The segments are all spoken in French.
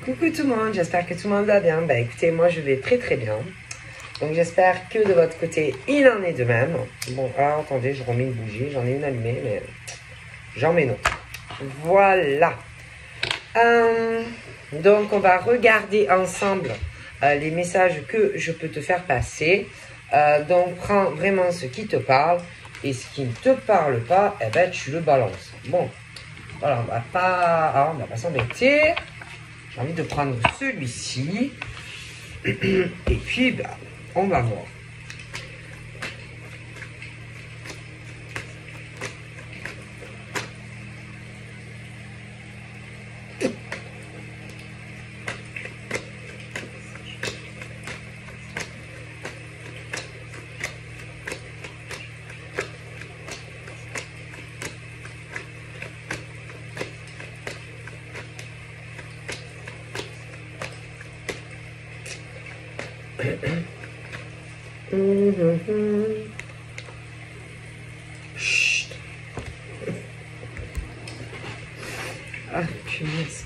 Coucou tout le monde, j'espère que tout le monde va bien. Bah écoutez, moi je vais très très bien. Donc j'espère que de votre côté, il en est de même. Bon, alors attendez, je remets une bougie. J'en ai une allumée, mais j'en mets une autre. Voilà. Donc on va regarder ensemble les messages que je peux te faire passer. Donc prends vraiment ce qui te parle. Et ce qui ne te parle pas, eh ben tu le balances. Bon, voilà, on va pas s'embêter. J'ai envie de prendre celui-ci. Et puis, bah, on va voir. Chut. Ah, punaise.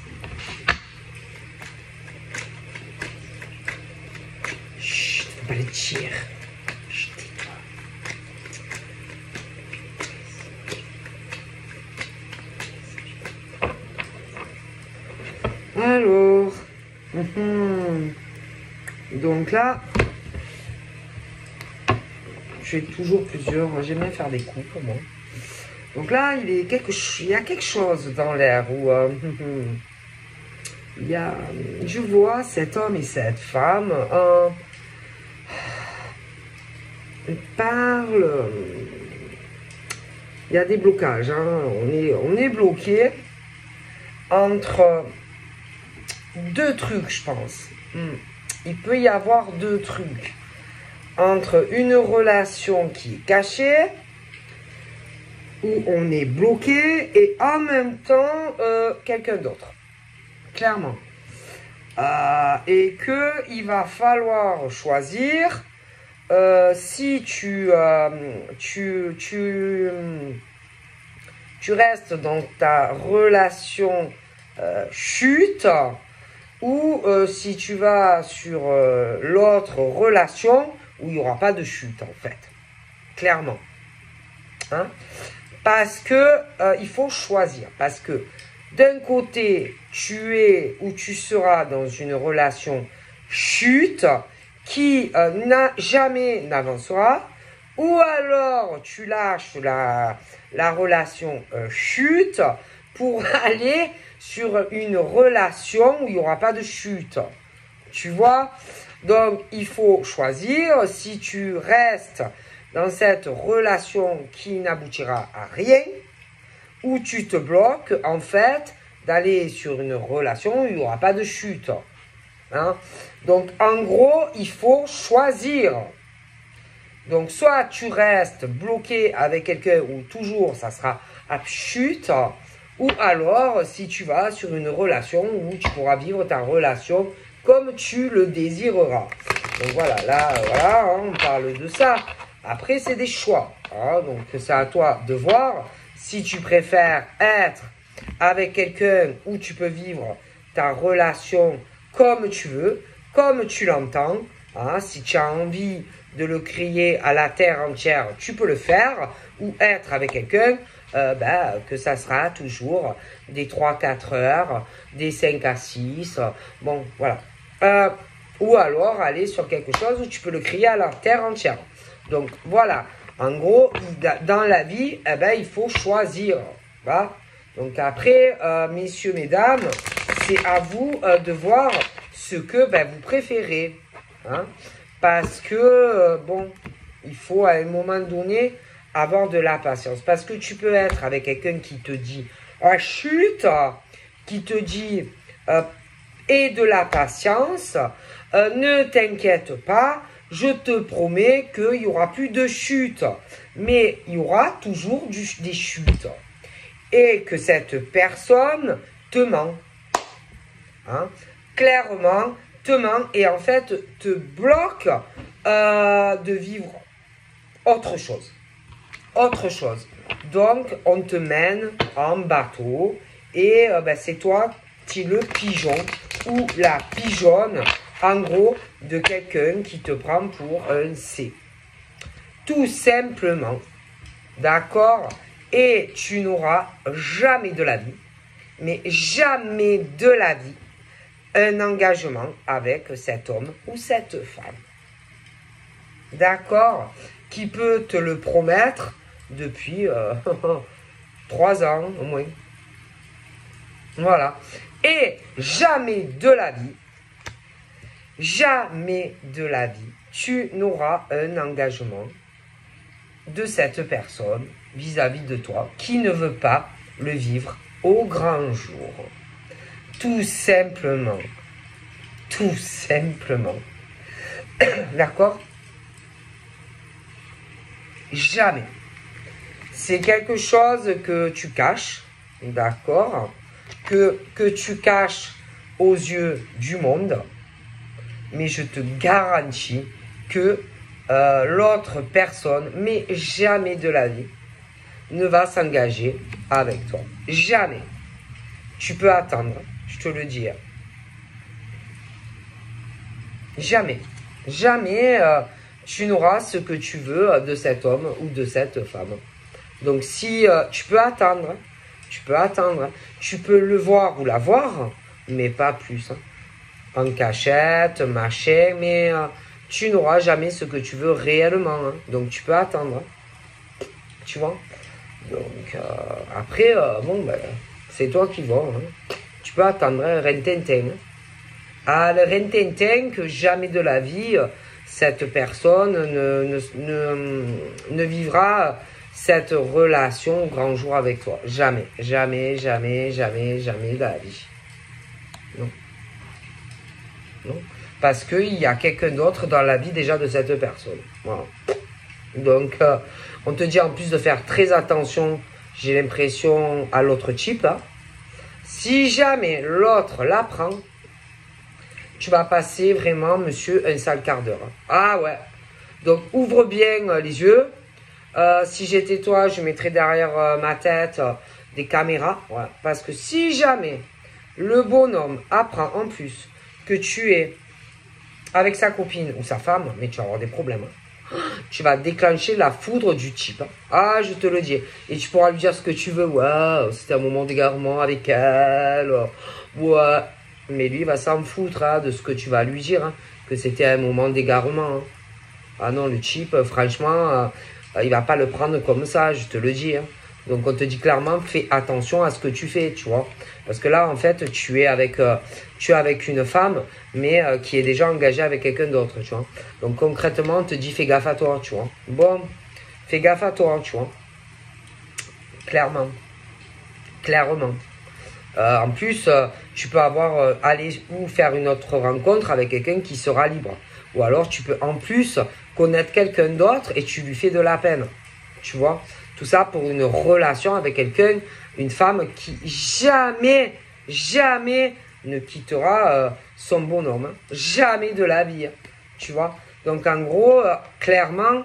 Chut, faut pas le dire. Chut, tais-toi. Alors. Donc là. J'ai toujours plusieurs. J'aime bien faire des coupes, moi. Donc là, il y a quelque chose dans l'air où je vois cet homme et cette femme. Ils parlent. Il y a des blocages. Hein. On est bloqué entre deux trucs, je pense. Il peut y avoir deux trucs. Entre une relation qui est cachée, où on est bloqué, et en même temps, quelqu'un d'autre. Clairement. Et qu'il va falloir choisir si tu restes dans ta relation chute, ou si tu vas sur l'autre relation, où il n'y aura pas de chute, en fait. Clairement. Hein? Parce que il faut choisir. Parce que d'un côté, tu es ou tu seras dans une relation chute qui jamais n'avancera. Ou alors, tu lâches la relation chute pour aller sur une relation où il n'y aura pas de chute. Tu vois? Donc, il faut choisir si tu restes dans cette relation qui n'aboutira à rien, ou tu te bloques, en fait, d'aller sur une relation où il n'y aura pas de chute. Hein? Donc, en gros, il faut choisir. Donc, soit tu restes bloqué avec quelqu'un où toujours ça sera à chute, ou alors, si tu vas sur une relation où tu pourras vivre ta relation comme tu le désireras. Donc voilà, là, voilà, hein, on parle de ça. Après, c'est des choix. Hein, donc, c'est à toi de voir si tu préfères être avec quelqu'un où tu peux vivre ta relation comme tu veux, comme tu l'entends. Hein, si tu as envie de le crier à la terre entière, tu peux le faire. Ou être avec quelqu'un que ça sera toujours des 3-4 heures, des 5 à 6. Bon, voilà. Ou alors aller sur quelque chose où tu peux le crier à la terre entière. Donc voilà, en gros, dans la vie, il faut choisir. Voilà. Donc après, messieurs, mesdames, c'est à vous de voir ce que vous préférez. Hein. Parce que, bon, il faut à un moment donné avoir de la patience. Parce que tu peux être avec quelqu'un qui te dit « chute », qui te dit et de la patience, ne t'inquiète pas, je te promets qu'il n'y aura plus de chute, mais il y aura toujours des chutes. Et que cette personne te ment. Hein? Clairement, te ment et en fait te bloque de vivre autre chose. Autre chose. Donc, on te mène en bateau et c'est toi qui es le pigeon ou la pigeonne, en gros, de quelqu'un qui te prend pour un C. Tout simplement, d'accord? Et tu n'auras jamais de la vie, mais jamais de la vie, un engagement avec cet homme ou cette femme. D'accord? Qui peut te le promettre depuis 3 ans au moins. Voilà. Et jamais de la vie, tu n'auras un engagement de cette personne vis-à-vis de toi qui ne veut pas le vivre au grand jour. Tout simplement. Tout simplement. D'accord? Jamais. C'est quelque chose que tu caches, d'accord? Que tu caches aux yeux du monde, mais je te garantis que l'autre personne, mais jamais de la vie, ne va s'engager avec toi. Jamais. Tu peux attendre, je te le dis. Jamais. Jamais tu n'auras ce que tu veux de cet homme ou de cette femme. Donc si tu peux attendre, tu peux le voir ou la voir, mais pas plus. Hein. En cachette, machin, mais tu n'auras jamais ce que tu veux réellement. Hein. Donc tu peux attendre. Tu vois? Donc après, bon, ben, c'est toi qui vois. Hein. Tu peux attendre, rintintin. Ah, le rintintin que jamais de la vie, cette personne ne vivra cette relation au grand jour avec toi. Jamais, jamais, jamais, jamais, jamais de la vie. Non. Non. Parce qu'il y a quelqu'un d'autre dans la vie déjà de cette personne. Voilà. Donc, on te dit en plus de faire très attention, j'ai l'impression, à l'autre type. Hein. Si jamais l'autre l'apprend, tu vas passer vraiment, monsieur, un sale quart d'heure. Ah ouais. Donc, ouvre bien les yeux. Si j'étais toi, je mettrais derrière ma tête des caméras. Ouais. Parce que si jamais le bonhomme apprend en plus que tu es avec sa copine ou sa femme, mais tu vas avoir des problèmes. Hein. Tu vas déclencher la foudre du type. Hein. Ah, je te le dis. Et tu pourras lui dire ce que tu veux. Ouais, c'était un moment d'égarement avec elle. Ouais. Mais lui, il va s'en foutre hein, de ce que tu vas lui dire. Hein, que c'était un moment d'égarement. Hein. Ah non, le type, franchement, il va pas le prendre comme ça, je te le dis. Hein. Donc, on te dit clairement, fais attention à ce que tu fais, tu vois. Parce que là, en fait, tu es avec une femme, mais qui est déjà engagée avec quelqu'un d'autre, tu vois. Donc, concrètement, on te dit, fais gaffe à toi, tu vois. Bon, fais gaffe à toi, tu vois. Clairement. Clairement. En plus, tu peux aller ou faire une autre rencontre avec quelqu'un qui sera libre. Ou alors, tu peux en plus connaître quelqu'un d'autre et tu lui fais de la peine. Tu vois? Tout ça pour une relation avec quelqu'un, une femme qui jamais, jamais ne quittera son bonhomme. Hein. Jamais de la vie. Hein. Tu vois? Donc, en gros, clairement,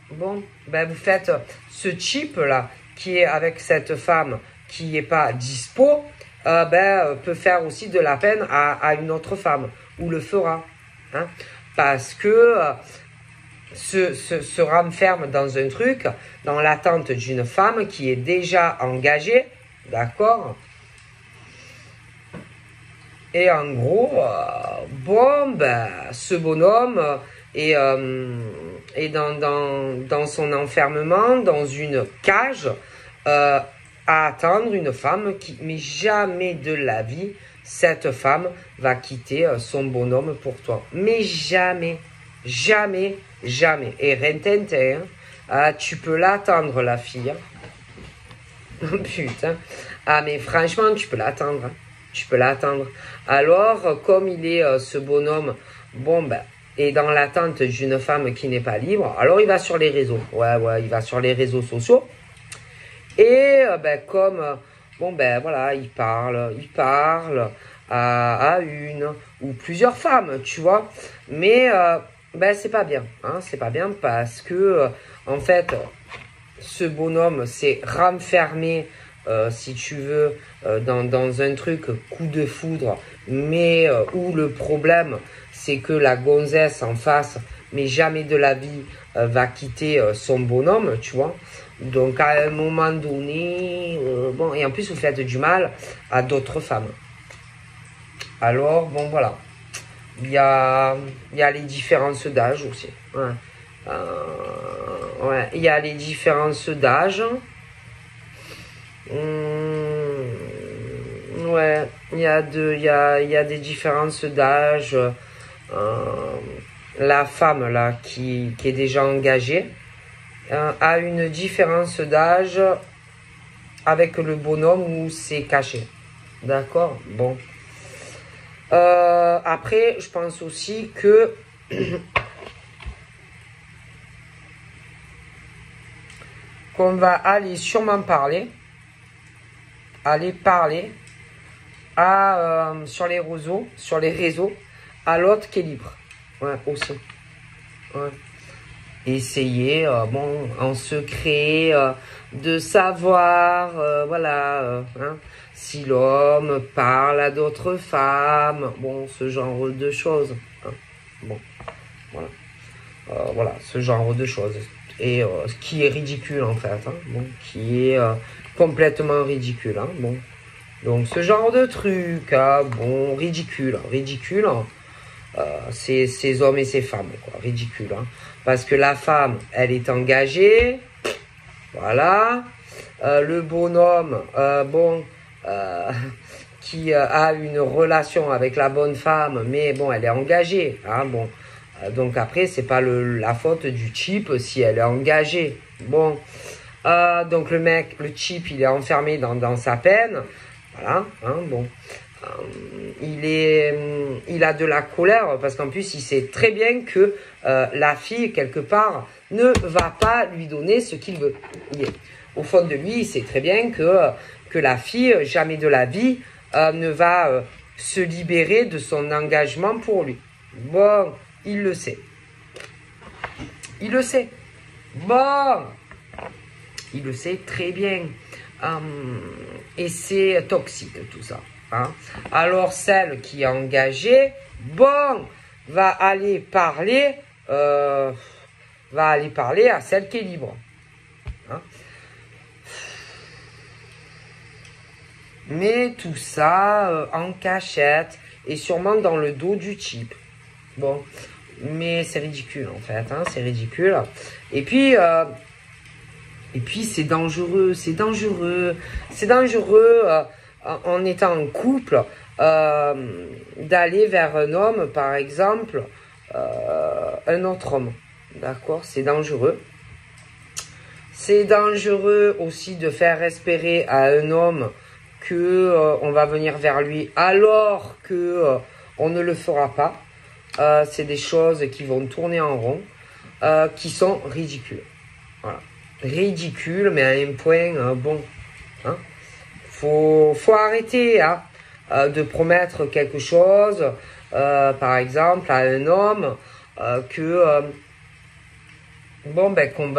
bon, ben, vous faites ce type-là qui est avec cette femme qui n'est pas dispo, peut faire aussi de la peine à une autre femme, ou le fera. Hein, parce que se renferme dans un truc, dans l'attente d'une femme qui est déjà engagée, d'accord? Et en gros, ce bonhomme est dans son enfermement, dans une cage, à attendre une femme mais jamais de la vie, cette femme va quitter son bonhomme pour toi. Mais jamais, jamais, jamais. Et rintintin, tu peux l'attendre, la fille. Hein. Putain. Ah, mais franchement, tu peux l'attendre. Hein. Tu peux l'attendre. Alors, comme il est ce bonhomme, est dans l'attente d'une femme qui n'est pas libre, alors il va sur les réseaux. Ouais, il va sur les réseaux sociaux. Et voilà, il parle à une ou plusieurs femmes, tu vois. Mais c'est pas bien, hein, c'est pas bien parce que en fait, ce bonhomme s'est renfermé si tu veux, dans un truc coup de foudre, mais où le problème, c'est que la gonzesse en face, mais jamais de la vie, va quitter son bonhomme, tu vois. Donc, à un moment donné, bon, et en plus, vous faites du mal à d'autres femmes. Alors, bon, voilà. Il y a les différences d'âge aussi. Ouais. Ouais, il y a les différences d'âge. Ouais, il y a des différences d'âge. La femme, là, qui est déjà engagée, a une différence d'âge avec le bonhomme où c'est caché. D'accord? Bon. Après, je pense aussi que qu'on va aller sûrement parler à, sur les réseaux, à l'autre qui est libre. Ouais, aussi. Ouais. Essayer, bon, en secret, de savoir, voilà, hein, si l'homme parle à d'autres femmes, bon, ce genre de choses. Hein. Bon, voilà. Voilà, ce genre de choses. Et ce qui est ridicule, en fait. Hein, bon, qui est complètement ridicule. Hein, bon. Donc, ce genre de truc, hein, bon, ridicule. Hein, ces hommes et ces femmes, quoi, ridicule. Hein, parce que la femme, elle est engagée. Voilà. Le bonhomme, bon, qui a une relation avec la bonne femme, mais bon, elle est engagée. Hein, bon. Donc après, c'est pas la faute du cheap si elle est engagée. Bon. Donc le mec, le cheap, il est enfermé dans sa peine. Voilà. Hein, bon. Il a de la colère parce qu'en plus, il sait très bien que la fille, quelque part, ne va pas lui donner ce qu'il veut. Au fond de lui, il sait très bien que la fille, jamais de la vie, ne va se libérer de son engagement pour lui. Bon, il le sait. Il le sait. Bon, il le sait très bien. Et c'est toxique tout ça. Hein. Alors celle qui est engagée, bon, va aller parler à celle qui est libre. Hein. Mais tout ça en cachette et sûrement dans le dos du type. Bon, mais c'est ridicule en fait, hein, c'est ridicule. Et puis c'est dangereux, en étant en couple, d'aller vers un homme, par exemple, un autre homme. D'accord? C'est dangereux. C'est dangereux aussi de faire espérer à un homme que on va venir vers lui alors que on ne le fera pas. C'est des choses qui vont tourner en rond, qui sont ridicules. Voilà. Ridicule, mais à un point bon. Hein. Faut arrêter hein, de promettre quelque chose, par exemple, à un homme bon ben qu'on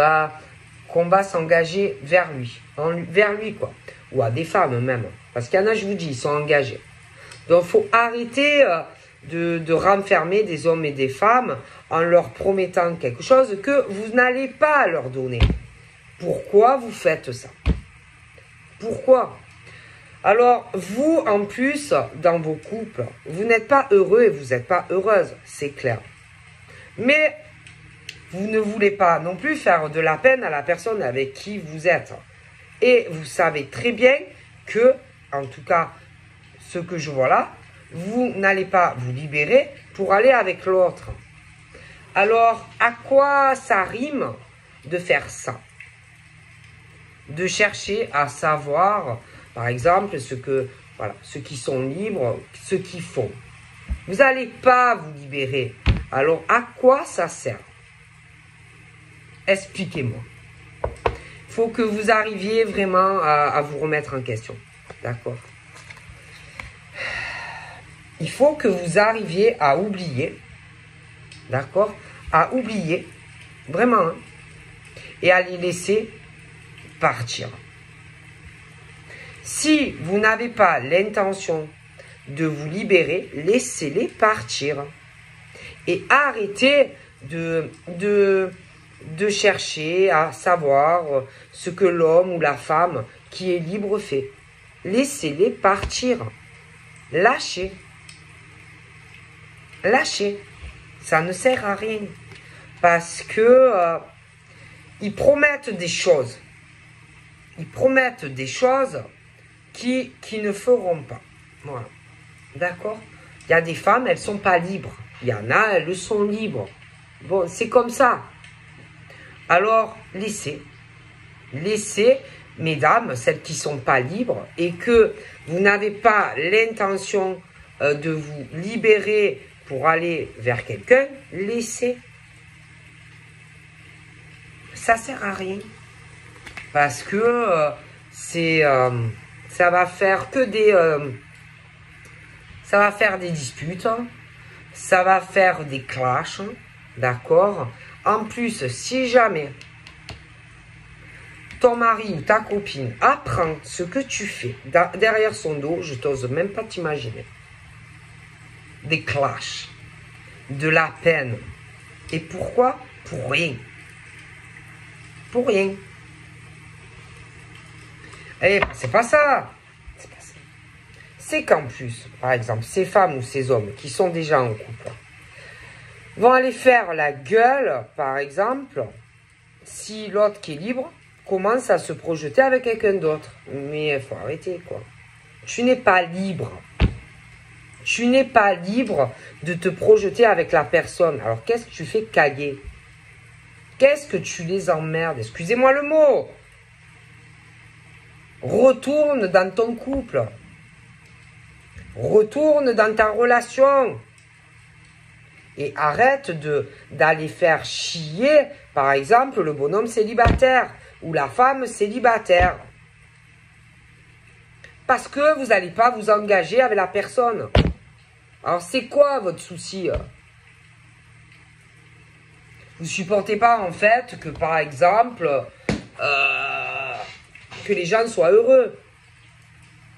va s'engager vers lui, quoi, ou à des femmes même, parce qu'il y en a, je vous dis, ils sont engagés. Donc faut arrêter de renfermer des hommes et des femmes en leur promettant quelque chose que vous n'allez pas leur donner. Pourquoi vous faites ça? Pourquoi? Alors, vous, en plus, dans vos couples, vous n'êtes pas heureux et vous n'êtes pas heureuse, c'est clair. Mais vous ne voulez pas non plus faire de la peine à la personne avec qui vous êtes. Et vous savez très bien que, en tout cas, ce que je vois là, vous n'allez pas vous libérer pour aller avec l'autre. Alors, à quoi ça rime de faire ça? De chercher à savoir, par exemple, ceux qui sont libres, ce qu'ils font. Vous n'allez pas vous libérer. Alors, à quoi ça sert? Expliquez-moi. Il faut que vous arriviez vraiment à vous remettre en question. D'accord? Il faut que vous arriviez à oublier. D'accord? À oublier. Vraiment. Hein, et à les laisser partir. Si vous n'avez pas l'intention de vous libérer, laissez-les partir. Et arrêtez de chercher à savoir ce que l'homme ou la femme qui est libre fait. Laissez-les partir. Lâchez. Lâchez. Ça ne sert à rien. Parce que ils promettent des choses. Ils promettent des choses qui ne feront pas. Voilà. D'accord? Il y a des femmes, elles ne sont pas libres. Il y en a, elles sont libres. Bon, c'est comme ça. Alors, laissez. Laissez, mesdames, celles qui ne sont pas libres et que vous n'avez pas l'intention de vous libérer pour aller vers quelqu'un, laissez. Ça ne sert à rien. Parce que ça va faire que des... ça va faire des disputes. Ça va faire des clashs. D'accord? En plus, si jamais ton mari ou ta copine apprend ce que tu fais derrière son dos, je n'ose même pas t'imaginer. Des clashs. De la peine. Et pourquoi? Pour rien. Pour rien. Eh, c'est pas ça. C'est pas ça. C'est qu'en plus, par exemple, ces femmes ou ces hommes qui sont déjà en couple vont aller faire la gueule, par exemple, si l'autre qui est libre commence à se projeter avec quelqu'un d'autre. Mais il faut arrêter, quoi. Tu n'es pas libre. Tu n'es pas libre de te projeter avec la personne. Alors, qu'est-ce que tu fais caguer? Qu'est-ce que tu les emmerdes? Excusez-moi le mot. Retourne dans ton couple. Retourne dans ta relation. Et arrête d'aller faire chier, par exemple, le bonhomme célibataire ou la femme célibataire. Parce que vous n'allez pas vous engager avec la personne. Alors, c'est quoi votre souci? Vous ne supportez pas, en fait, que, par exemple, que les gens soient heureux.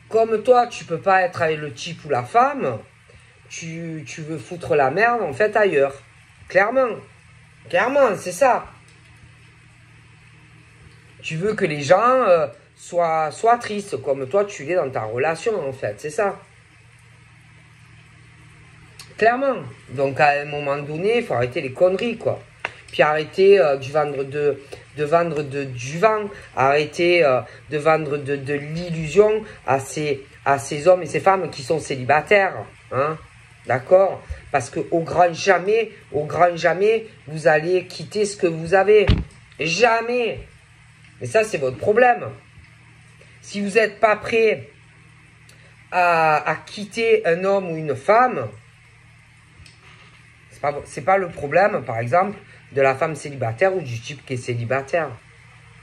Comme toi, tu ne peux pas être avec le type ou la femme, tu veux foutre la merde, en fait, ailleurs. Clairement. Clairement, c'est ça. Tu veux que les gens soient tristes, comme toi, tu l'es dans ta relation, en fait. C'est ça. Clairement. Donc, à un moment donné, il faut arrêter les conneries, quoi. Puis arrêter de vendre du vent. Arrêter de vendre de l'illusion à ces hommes et ces femmes qui sont célibataires. Hein? D'accord? Parce qu'au grand jamais, vous allez quitter ce que vous avez. Jamais. Et ça, c'est votre problème. Si vous n'êtes pas prêt à quitter un homme ou une femme, c'est pas le problème, par exemple, de la femme célibataire ou du type qui est célibataire.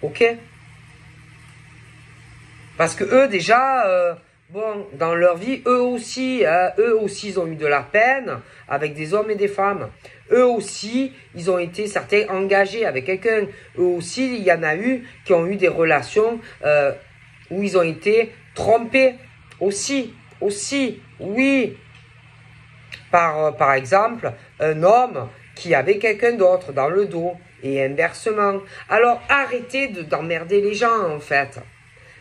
Ok? Parce que eux, déjà, bon, dans leur vie, eux aussi, ils ont eu de la peine avec des hommes et des femmes. Eux aussi, ils ont été, certains, engagés avec quelqu'un. Eux aussi, il y en a eu qui ont eu des relations où ils ont été trompés. Aussi, oui. Par exemple, un homme qui avait quelqu'un d'autre dans le dos et inversement. Alors, arrêtez d'emmerder les gens, en fait.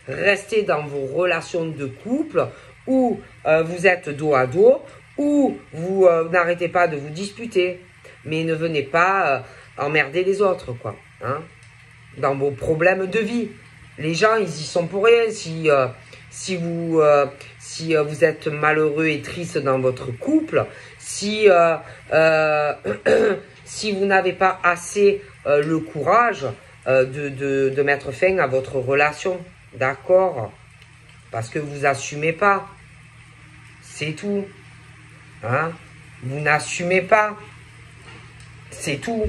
Restez dans vos relations de couple où vous êtes dos à dos, où vous n'arrêtez pas de vous disputer. Mais ne venez pas emmerder les autres, quoi. Hein, dans vos problèmes de vie. Les gens, ils y sont pour rien. Si vous êtes malheureux et triste dans votre couple, si vous n'avez pas assez le courage de mettre fin à votre relation, d'accord? Parce que vous n'assumez pas. C'est tout. Hein? Vous n'assumez pas. C'est tout.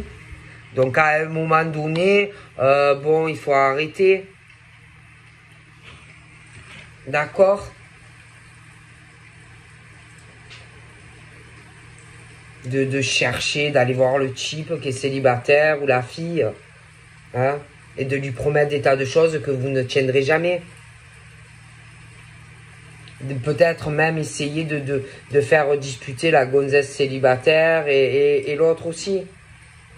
Donc, à un moment donné, bon, il faut arrêter. D'accord? De chercher, d'aller voir le type qui est célibataire ou la fille. Hein? Et de lui promettre des tas de choses que vous ne tiendrez jamais. peut-être même essayer de faire disputer la gonzesse célibataire et l'autre aussi.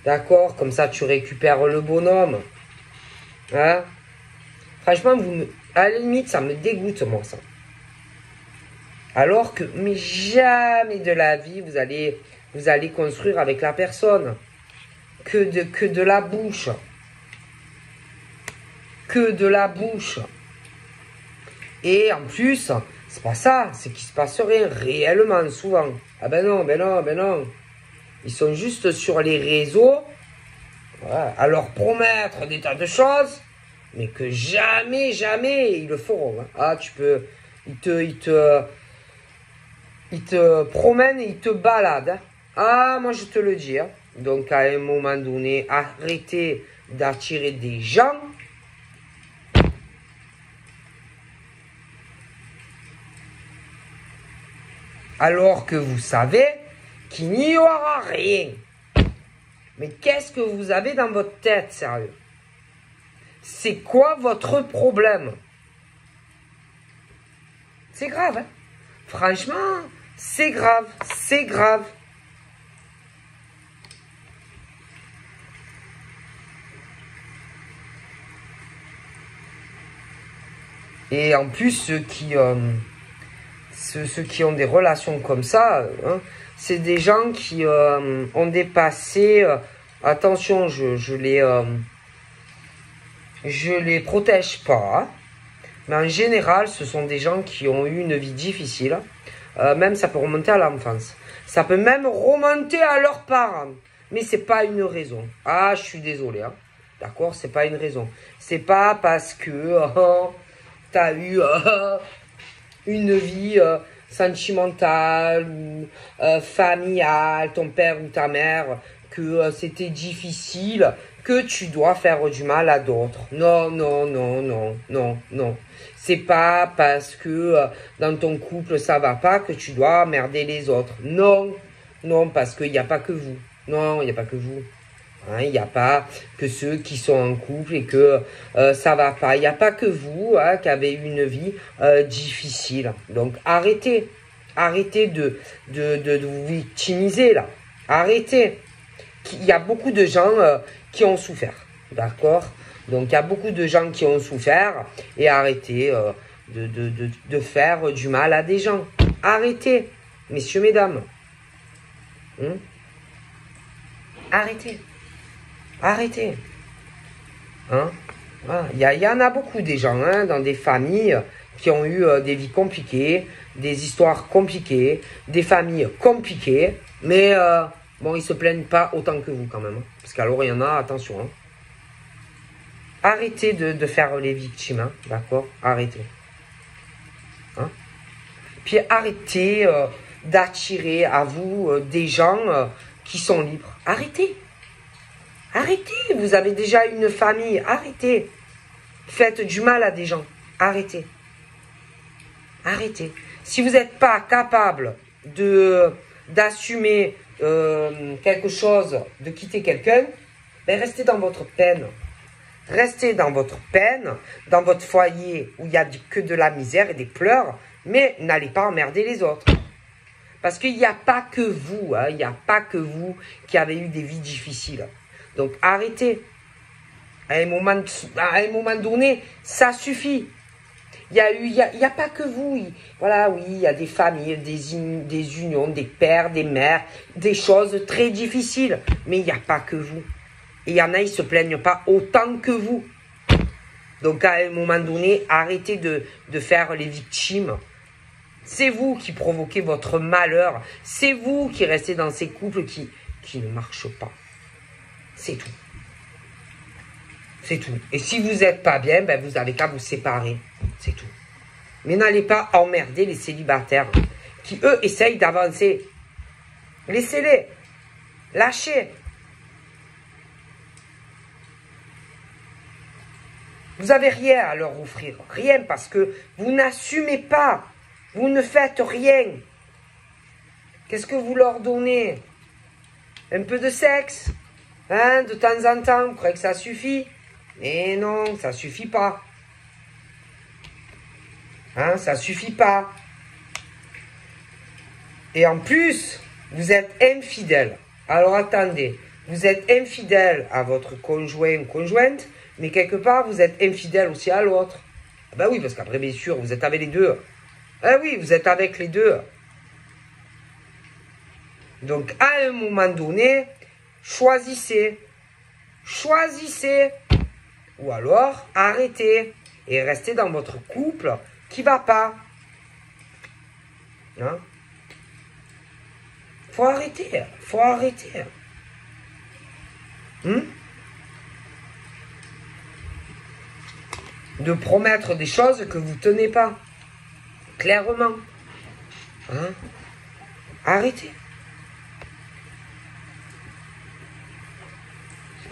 D'accord? Comme ça, tu récupères le bonhomme. Hein? Franchement, à la limite, ça me dégoûte, moi, ça. Alors que, mais jamais de la vie, vous allez construire avec la personne. Que de la bouche. Que de la bouche. Et en plus, c'est pas ça, c'est qu'il se passe rien réellement, souvent. Ah ben non, ben non, ben non. Ils sont juste sur les réseaux, voilà, à leur promettre des tas de choses, mais que jamais, jamais ils le feront. Hein. Ah, tu peux, ils te promènent et ils te baladent. Hein. Ah, moi je te le dis. Hein. Donc à un moment donné, arrêtez d'attirer des gens. Alors que vous savez qu'il n'y aura rien. Mais qu'est-ce que vous avez dans votre tête, sérieux? C'est quoi votre problème? C'est grave, hein? Franchement, c'est grave, c'est grave. Et en plus, ceux qui ont des relations comme ça, hein, c'est des gens qui ont dépassé... attention, je les protège pas. Hein, mais en général, ce sont des gens qui ont eu une vie difficile. Même ça peut remonter à l'enfance. Ça peut même remonter à leurs parents. Mais c'est pas une raison. Ah, je suis désolé. Hein, d'accord, c'est pas une raison. C'est pas parce que tu as eu... une vie sentimentale ou familiale, ton père ou ta mère, que c'était difficile, que tu dois faire du mal à d'autres. Non, non, non, non, non, non. C'est pas parce que dans ton couple ça va pas que tu dois emmerder les autres. Non, non, parce qu'il n'y a pas que vous. Non, il n'y a pas que vous. Il n'y a pas que ceux qui sont en couple et que ça va pas. Il n'y a pas que vous qui avez eu une vie difficile. Donc arrêtez. Arrêtez de vous victimiser là. Arrêtez. Il y a beaucoup de gens qui ont souffert. D'accord? Donc il y a beaucoup de gens qui ont souffert. Et arrêtez de faire du mal à des gens. Arrêtez. Messieurs, mesdames. Arrêtez. Arrêtez. Hein? Il y en a beaucoup des gens hein, dans des familles qui ont eu des vies compliquées, des histoires compliquées, des familles compliquées. Mais bon, ils se plaignent pas autant que vous quand même. Hein, parce qu'alors il y en a, attention. Hein. Arrêtez de faire les victimes. Hein, d'accord? Arrêtez. Hein? Puis arrêtez d'attirer à vous des gens qui sont libres. Arrêtez. Arrêtez, vous avez déjà une famille, arrêtez. Faites du mal à des gens, arrêtez. Arrêtez. Si vous n'êtes pas capable d'assumer quelque chose, de quitter quelqu'un, ben restez dans votre peine. Restez dans votre peine, dans votre foyer où il n'y a que de la misère et des pleurs, mais n'allez pas emmerder les autres. Parce qu'il n'y a pas que vous, hein, il n'y a pas que vous qui avez eu des vies difficiles. Donc arrêtez. À un moment donné, ça suffit. Il y a pas que vous. Voilà, oui, il y a des familles, des unions, des pères, des mères, des choses très difficiles. Mais il n'y a pas que vous. Et il y en a, ils ne se plaignent pas autant que vous. Donc à un moment donné, arrêtez de faire les victimes. C'est vous qui provoquez votre malheur. C'est vous qui restez dans ces couples qui ne marchent pas. C'est tout. C'est tout. Et si vous n'êtes pas bien, ben vous avez qu'à vous séparer. C'est tout. Mais n'allez pas emmerder les célibataires qui, eux, essayent d'avancer. Laissez-les. Lâchez. Vous n'avez rien à leur offrir. Rien parce que vous n'assumez pas. Vous ne faites rien. Qu'est-ce que vous leur donnez? Un peu de sexe? Hein, de temps en temps, vous croyez que ça suffit? Mais non, ça suffit pas. Hein, ça suffit pas. Et en plus, vous êtes infidèle. Alors attendez, vous êtes infidèle à votre conjoint ou conjointe, mais quelque part, vous êtes infidèle aussi à l'autre. Ah ben oui, parce qu'après, bien sûr, vous êtes avec les deux. Ah oui, vous êtes avec les deux. Donc, à un moment donné, choisissez. Choisissez. Ou alors, arrêtez. Et restez dans votre couple qui ne va pas. Hein? Faut arrêter. Faut arrêter. De promettre des choses que vous ne tenez pas. Clairement. Hein? Arrêtez.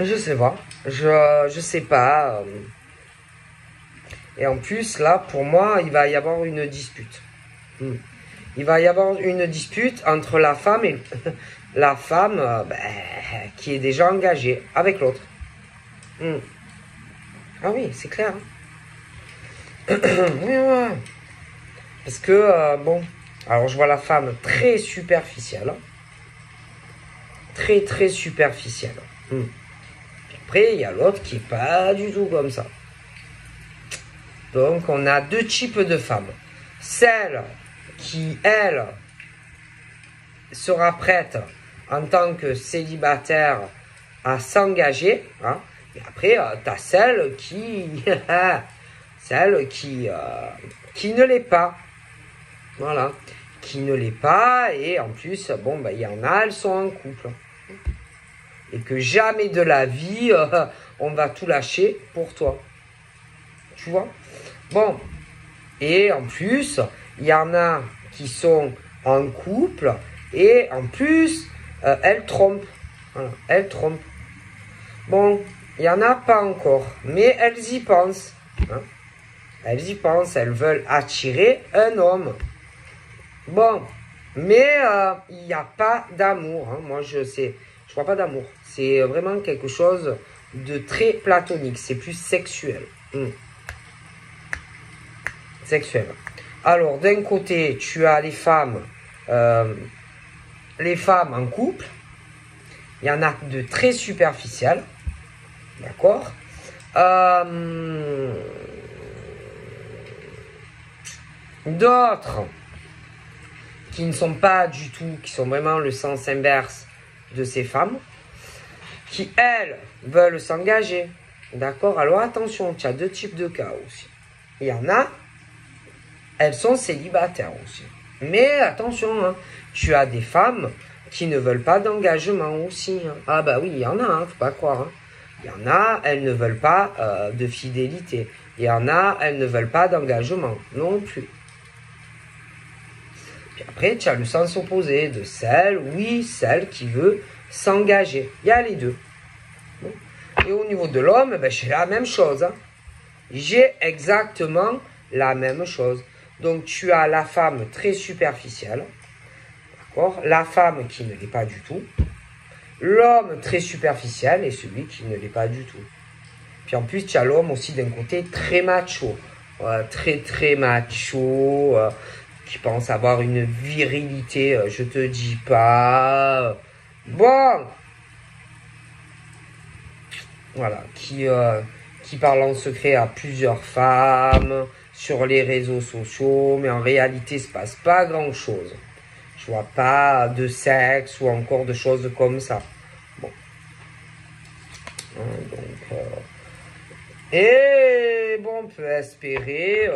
Je sais pas. Je sais pas. Et en plus, là, pour moi, il va y avoir une dispute. Il va y avoir une dispute entre la femme et la femme qui est déjà engagée avec l'autre. Ah oui, c'est clair. Oui, ouais. Parce que, bon, alors je vois la femme très superficielle. Très, très superficielle. Après, il y a l'autre qui n'est pas du tout comme ça. Donc, on a deux types de femmes. Celle qui, elle, sera prête en tant que célibataire à s'engager. Hein. Et après, tu as celle qui ne l'est pas. Voilà. Qui ne l'est pas. Et en plus, bon, ben, il y en a, elles sont en couple. Et que jamais de la vie, on va tout lâcher pour toi. Tu vois? Bon. Et en plus, il y en a qui sont en couple. Et en plus, elles trompent. Voilà, elles trompent. Bon, il n'y en a pas encore. Mais elles y pensent. Hein? Elles y pensent. Elles veulent attirer un homme. Bon. Mais il n'y a pas d'amour. Hein. Moi, je vois pas d'amour. C'est vraiment quelque chose de très platonique. C'est plus sexuel. Sexuel. Alors, d'un côté, tu as les femmes en couple. Il y en a de très superficielles. D'accord? D'autres qui ne sont pas du tout, qui sont vraiment le sens inverse de ces femmes, qui, elles, veulent s'engager. D'accord? Alors, attention, tu as deux types de cas aussi. Il y en a, elles sont célibataires aussi. Mais attention, hein, tu as des femmes qui ne veulent pas d'engagement aussi. Hein. Ah bah oui, il y en a, hein, faut pas croire. Hein. Il y en a, elles ne veulent pas de fidélité. Il y en a, elles ne veulent pas d'engagement non plus. Puis après, tu as le sens opposé de celle qui veut s'engager. Il y a les deux. Bon. Et au niveau de l'homme, ben, j'ai la même chose. Hein. J'ai exactement la même chose. Donc, tu as la femme très superficielle. D'accord? La femme qui ne l'est pas du tout. L'homme très superficiel et celui qui ne l'est pas du tout. Puis en plus, tu as l'homme aussi d'un côté très macho. Très, très macho. Qui pense avoir une virilité, je te dis pas. Bon. Voilà. Qui parle en secret à plusieurs femmes sur les réseaux sociaux. Mais en réalité, il ne se passe pas grand-chose. Je vois pas de sexe ou encore de choses comme ça. Bon. Donc, et bon, on peut espérer,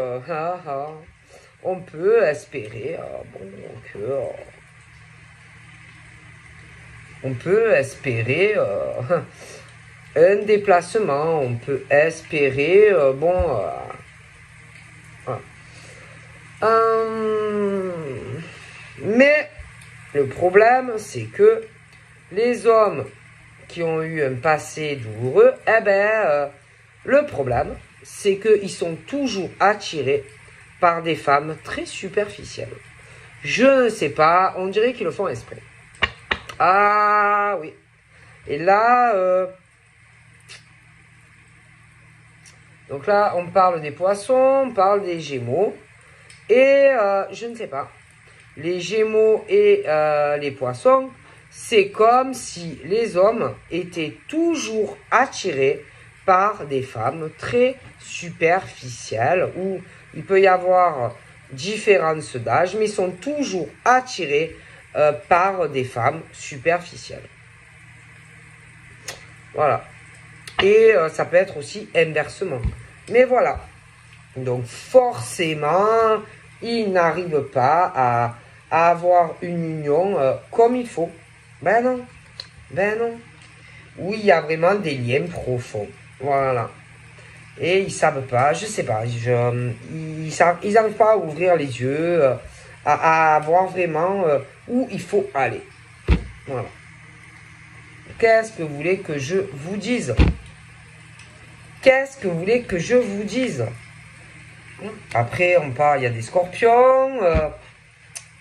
on peut espérer, on peut espérer un déplacement, on peut espérer, mais le problème, c'est que les hommes qui ont eu un passé douloureux, le problème, c'est qu'ils sont toujours attirés par des femmes très superficielles. Je ne sais pas, on dirait qu'ils le font exprès. Ah oui. Et là, donc là, on parle des poissons, on parle des gémeaux. Et je ne sais pas. les Gémeaux et les Poissons, c'est comme si les hommes étaient toujours attirés par des femmes très superficielles, où il peut y avoir différences d'âge, mais ils sont toujours attirés par des femmes superficielles. Voilà. Et ça peut être aussi inversement. Mais voilà. Donc forcément, ils n'arrivent pas à avoir une union comme il faut. Ben non. Ben non. Oui, il y a vraiment des liens profonds. Voilà. Et ils savent pas, je sais pas, ils n'arrivent pas à ouvrir les yeux, à voir vraiment où il faut aller. Voilà. Qu'est-ce que vous voulez que je vous dise? Qu'est-ce que vous voulez que je vous dise? Après, on parle, il y a des scorpions.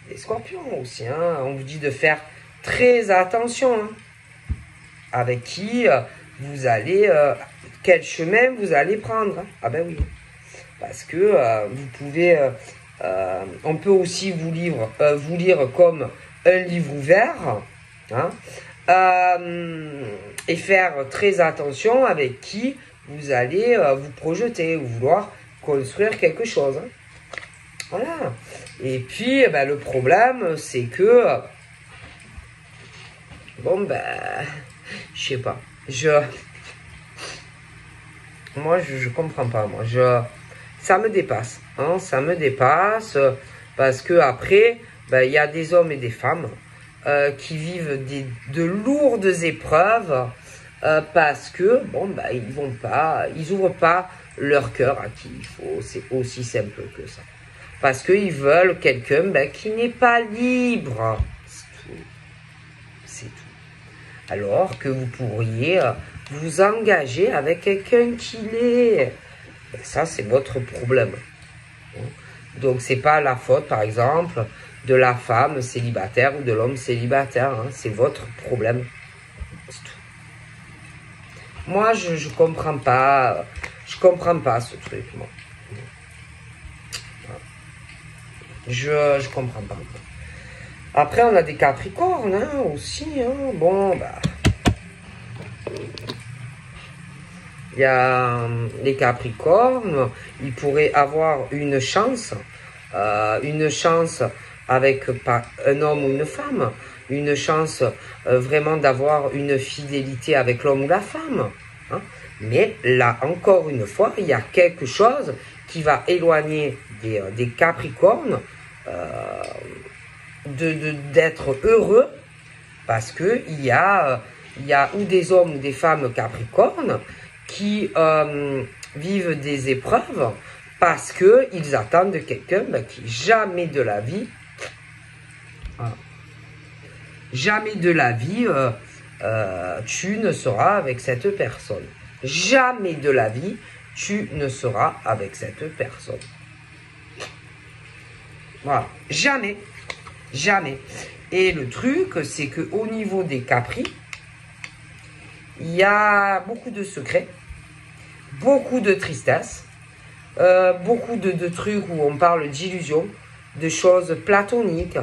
Des scorpions aussi, hein. On vous dit de faire très attention. Hein. Avec qui vous allez... quel chemin vous allez prendre. Hein. Ah ben oui. Parce que vous pouvez... on peut aussi vous lire comme un livre ouvert. Hein. Et faire très attention avec qui vous allez vous projeter ou vouloir construire quelque chose. Hein. Voilà. Et puis, ben, le problème, c'est que... bon, ben... je sais pas. Moi, je comprends pas. Moi, ça me dépasse. Hein, ça me dépasse. Parce que après, ben, y a des hommes et des femmes qui vivent de lourdes épreuves parce que, bon, ben, ils ouvrent pas leur cœur à qui il faut. C'est aussi simple que ça. Parce qu'ils veulent quelqu'un ben, qui n'est pas libre. C'est tout. C'est tout. Alors que vous pourriez vous engager avec quelqu'un qui l'est. Ça, c'est votre problème. Donc, c'est pas la faute, par exemple, de la femme célibataire ou de l'homme célibataire. Hein. C'est votre problème. C'est tout. Moi, je comprends pas. Je comprends pas ce truc, moi. Je comprends pas. Après, on a des Capricornes, hein, aussi. Hein. Bon, bah... il y a les Capricornes, ils pourraient avoir une chance avec un homme ou une femme, une chance vraiment d'avoir une fidélité avec l'homme ou la femme. Hein. Mais là, encore une fois, il y a quelque chose qui va éloigner des Capricornes d'être heureux, parce que il y a ou des hommes ou des femmes Capricornes qui vivent des épreuves parce que ils attendent quelqu'un qui jamais de la vie tu ne seras avec cette personne. Jamais de la vie tu ne seras avec cette personne. Voilà, jamais. Jamais. Et le truc, c'est qu'au niveau des Capris, il y a beaucoup de secrets, beaucoup de tristesse, beaucoup de trucs où on parle d'illusions, de choses platoniques.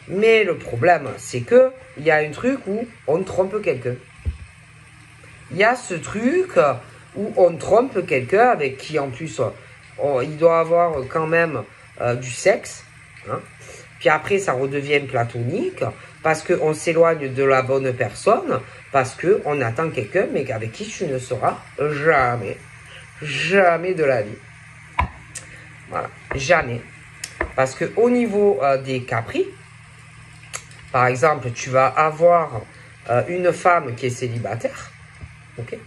Mais le problème, c'est que il y a un truc où on trompe quelqu'un. Il y a ce truc où on trompe quelqu'un avec qui, en plus, il doit avoir quand même du sexe. Hein. Puis après, ça redevient platonique parce qu'on s'éloigne de la bonne personne, parce qu'on attend quelqu'un, mais avec qui tu ne seras jamais. Jamais de la vie. Voilà, jamais. Parce qu'au niveau des Capris, par exemple, tu vas avoir une femme qui est célibataire, ok,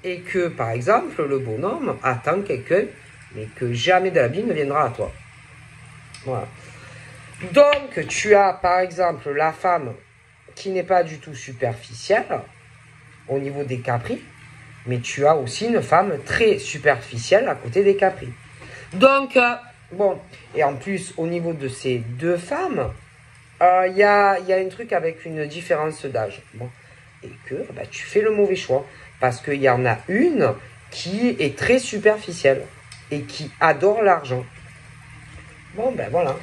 et que, par exemple, le bonhomme attend quelqu'un, mais que jamais de la vie ne viendra à toi. Voilà. Donc, tu as, par exemple, la femme qui n'est pas du tout superficielle au niveau des Capris, mais tu as aussi une femme très superficielle à côté des Capris. Donc, bon, et en plus, au niveau de ces deux femmes, il y a un truc avec une différence d'âge. Bon, et que bah, tu fais le mauvais choix, parce qu'il y en a une qui est très superficielle et qui adore l'argent. Bon, ben voilà.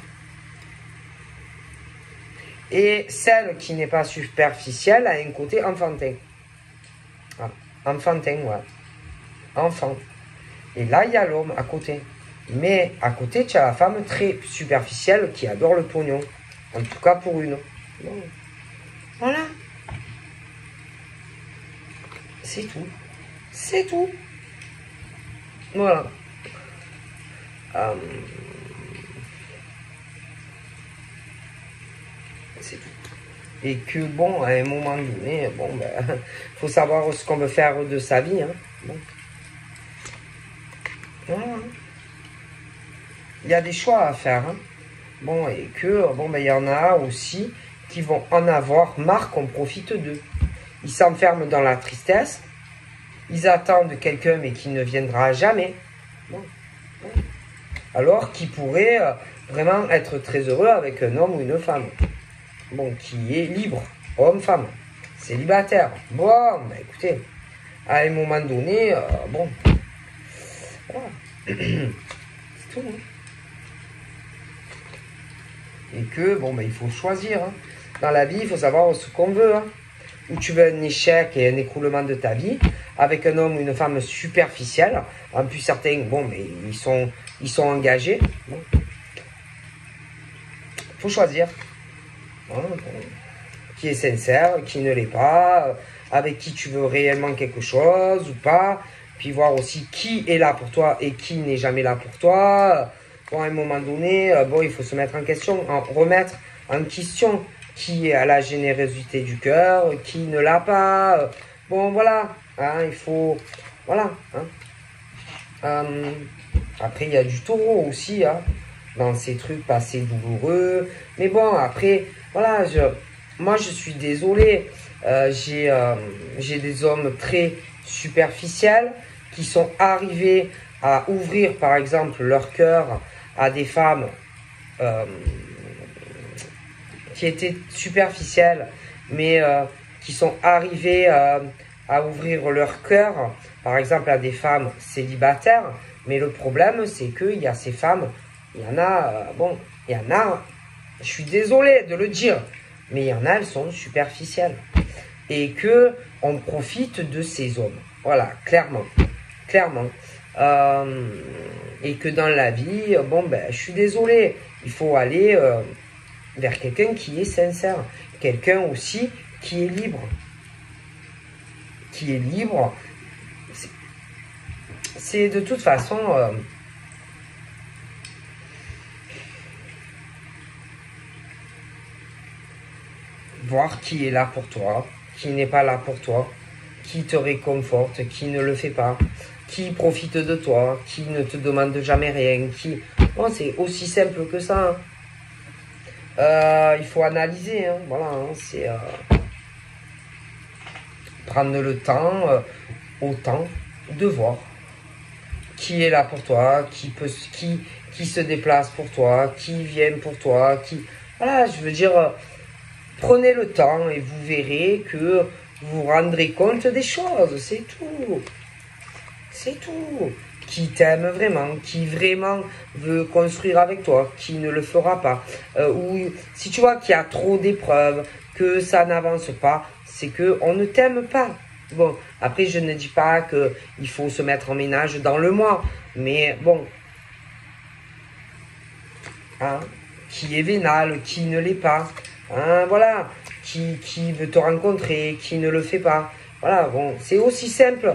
Et celle qui n'est pas superficielle a un côté enfantin. Ah, enfantin, ouais. Enfant. Et là, il y a l'homme à côté. Mais à côté, tu as la femme très superficielle qui adore le pognon. En tout cas pour une. Bon. Voilà. C'est tout. C'est tout. Voilà. C'est tout. Et que bon, à un moment donné, bon, ben, faut savoir ce qu'on veut faire de sa vie. Hein. Bon. Voilà. Il y a des choix à faire. Hein. Bon, et que, bon, ben, il y en a aussi qui vont en avoir marre qu'on profite d'eux. Ils s'enferment dans la tristesse. Ils attendent quelqu'un, mais qui ne viendra jamais. Bon. Alors qu'ils pourraient vraiment être très heureux avec un homme ou une femme. Bon, qui est libre, homme-femme, célibataire. Bon, ben écoutez, à un moment donné, bon, voilà. C'est tout. Hein. Et que, bon, ben il faut choisir. Hein. Dans la vie, il faut savoir ce qu'on veut. Hein. Ou tu veux un échec et un écroulement de ta vie, avec un homme ou une femme superficielle. En plus, certains, bon, mais ils sont engagés. Bon. Faut choisir. Hein, bon. Qui est sincère, qui ne l'est pas, avec qui tu veux réellement quelque chose ou pas. Puis voir aussi qui est là pour toi et qui n'est jamais là pour toi. Bon, à un moment donné, bon, il faut se mettre en question, remettre en question qui a la générosité du cœur, qui ne l'a pas. Bon, voilà. Hein, il faut... Voilà. Hein. Après, il y a du taureau aussi, hein, dans ces trucs passés douloureux. Mais bon, après, voilà, moi, je suis désolé. J'ai des hommes très superficiels qui sont arrivés à ouvrir, par exemple, leur cœur à des femmes qui étaient superficielles, mais qui sont arrivées à ouvrir leur cœur, par exemple, à des femmes célibataires. Mais le problème, c'est qu'il y a ces femmes, il y en a, bon, il y en a, je suis désolé de le dire, mais il y en a, elles sont superficielles. Et que on profite de ces hommes. Voilà, clairement. Clairement. Et que dans la vie, bon, ben, je suis désolé, il faut aller vers quelqu'un qui est sincère. Quelqu'un aussi qui est libre. Qui est libre. C'est de toute façon... voir qui est là pour toi, qui n'est pas là pour toi, qui te réconforte, qui ne le fait pas, qui profite de toi, qui ne te demande jamais rien, qui... Bon, c'est aussi simple que ça. Hein. Il faut analyser, hein. Voilà, hein. C'est... prendre le temps, autant, de voir qui est là pour toi, qui se déplace pour toi, qui vient pour toi, qui... Voilà, je veux dire... prenez le temps et vous verrez que vous vous rendrez compte des choses, c'est tout. C'est tout. Qui t'aime vraiment, qui vraiment veut construire avec toi, qui ne le fera pas. Ou si tu vois qu'il y a trop d'épreuves, que ça n'avance pas, c'est qu'on ne t'aime pas. Bon, après je ne dis pas qu'il faut se mettre en ménage dans le mois, mais bon. Hein, qui est vénal, qui ne l'est pas. Hein, voilà, qui veut te rencontrer, qui ne le fait pas. Voilà, bon, c'est aussi simple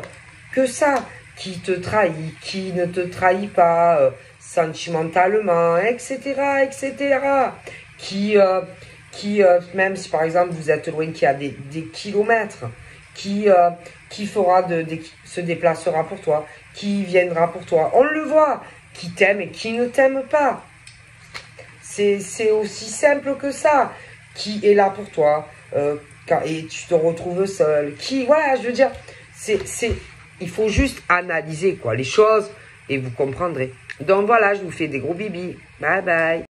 que ça. Qui te trahit, qui ne te trahit pas sentimentalement, etc., etc. Qui, même si par exemple vous êtes loin, qui a des kilomètres, qui fera se déplacera pour toi, qui viendra pour toi. On le voit, qui t'aime et qui ne t'aime pas. C'est aussi simple que ça. Qui est là pour toi et tu te retrouves seul. Qui, voilà, je veux dire, il faut juste analyser quoi, les choses et vous comprendrez. Donc voilà, je vous fais des gros bibis. Bye bye.